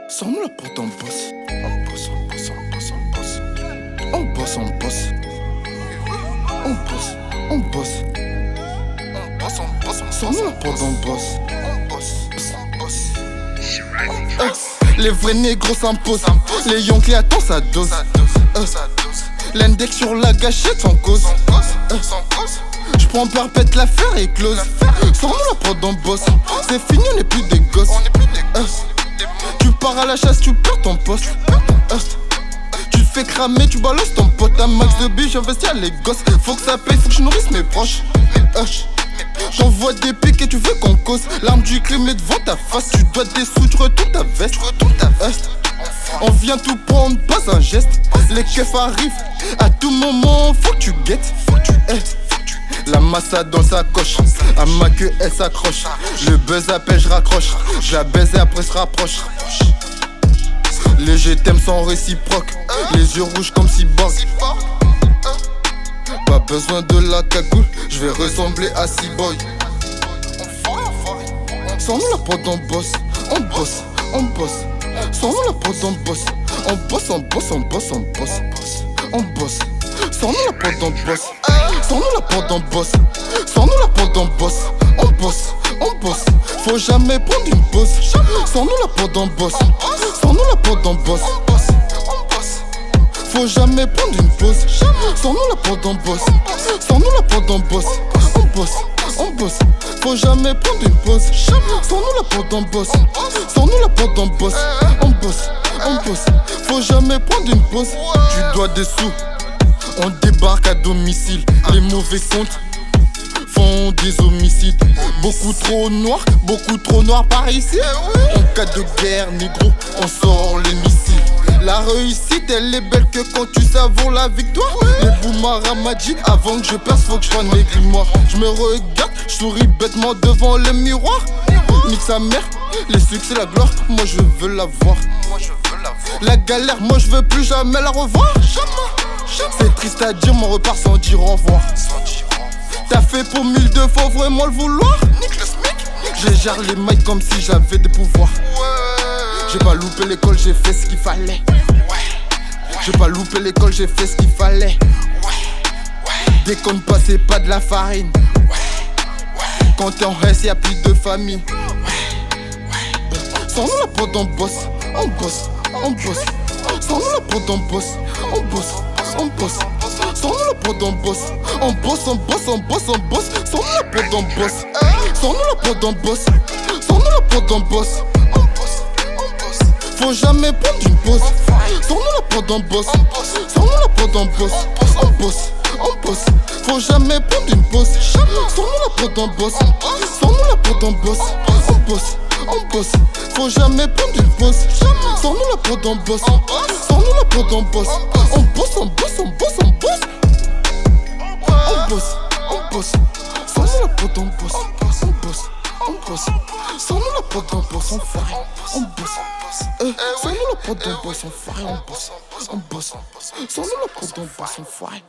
Sans-nous la porte en bosse. On bosse, on bosse, on bosse, on bosse. On bosse, on bosse. On bosse, on bosse. On bosse, on bosse. Sans-nous la porte en bosse. On bosse, on bosse. Les vrais négros s'imposent. Les yonclés attendent sa dose. L'index sur la gâchette sans cause. J'prends perpète, l'affaire est close. Sans nous la prod en boss. C'est fini, on n'est plus des gosses. Tu pars à la chasse, tu perds ton poste. Tu te fais cramer, tu balances ton pote. Un max de billes, j'investis à les gosses. Faut que ça paye, faut que je nourrisse mes proches. J'envoie des pics et tu veux qu'on cause. L'arme du crime est devant ta face. Tu dois des sous, tu retournes ta veste. On vient tout prendre, pas un geste. Les keufs arrivent, à tout moment, faut que tu guettes. La massa dans sa coche, à ma queue elle s'accroche. Le buzz appelle, je raccroche. Je la baise et après se rapproche. Les je t'aime sont réciproques. Les yeux rouges comme cyborg. Pas besoin de la cagoule, je vais ressembler à C-Boy. Sans nous la porte on bosse, on bosse, on bosse. Sans nous la porte on bosse, on bosse, on bosse, on bosse, on bosse, on bosse. Sans nous la porte on bosse, sans nous la porte on bosse, sans nous la porte on bosse, on bosse, on bosse. Faut jamais prendre une pause. Sans nous la porte on bosse, sans nous la porte on bosse. Faut jamais prendre une pause. Sans nous la porte on bosse, sans nous la porte on bosse, on bosse, on bosse. Faut jamais prendre une pause. Sans nous la porte on bosse, sans nous la porte on bosse, on bosse, on bosse. Faut jamais prendre une pause. Tu dois des sous, on débarque à domicile. Les mauvais comptes font des homicides. Beaucoup trop noir par ici. En cas de guerre, négro, on sort les missiles. La réussite, elle est belle que quand tu savoures la victoire. Les boumars m'a dit, avant que je perce, faut que je prenne mes grimoires. Je me regarde, je souris bêtement devant le miroir. Nique sa mère, les succès, la gloire, moi je veux la voir. La galère, moi je veux plus jamais la revoir. C'est triste à dire, mon repart sans dire au revoir. T'as fait pour 1002, faut vraiment le vouloir. Je gère les mics comme si j'avais des pouvoirs. J'ai pas loupé l'école, j'ai fait ce qu'il fallait. J'ai pas loupé l'école, j'ai fait ce qu'il fallait. Déconne pas, c'est pas de la farine. Quand t'es en reste, y'a plus de famille. Sans nous la porte on bosse, on bosse, on bosse. Sans nous la porte on bosse, on bosse, on bosse. Sans nous la porte on bosse, on bosse, on bosse, on bosse, on bosse. Sans nous la porte on bosse, sans nous la porte on bosse, sans nous la porte on bosse. Faut jamais prendre une pause. Sans nous la porte on bosse, sans nous la porte on bosse, on bosse, on bosse. Faut jamais prendre une pause. Sans nous la porte on bosse, sans nous la porte on bosse, on bosse, on bosse. Faut jamais prendre une pause. Sans nous la porte on bosse, sans nous la porte on bosse, on bosse, on bosse, on bosse, on bosse. On bosse, on bosse. Sans nous la porte on bosse, on bosse, on bosse. Sans nous la porte on bosse, on ferait, on bosse. Sans nous la porte on bosse, on ferait, on bosse, on bosse. Sans nous la porte on bosse, on ferait.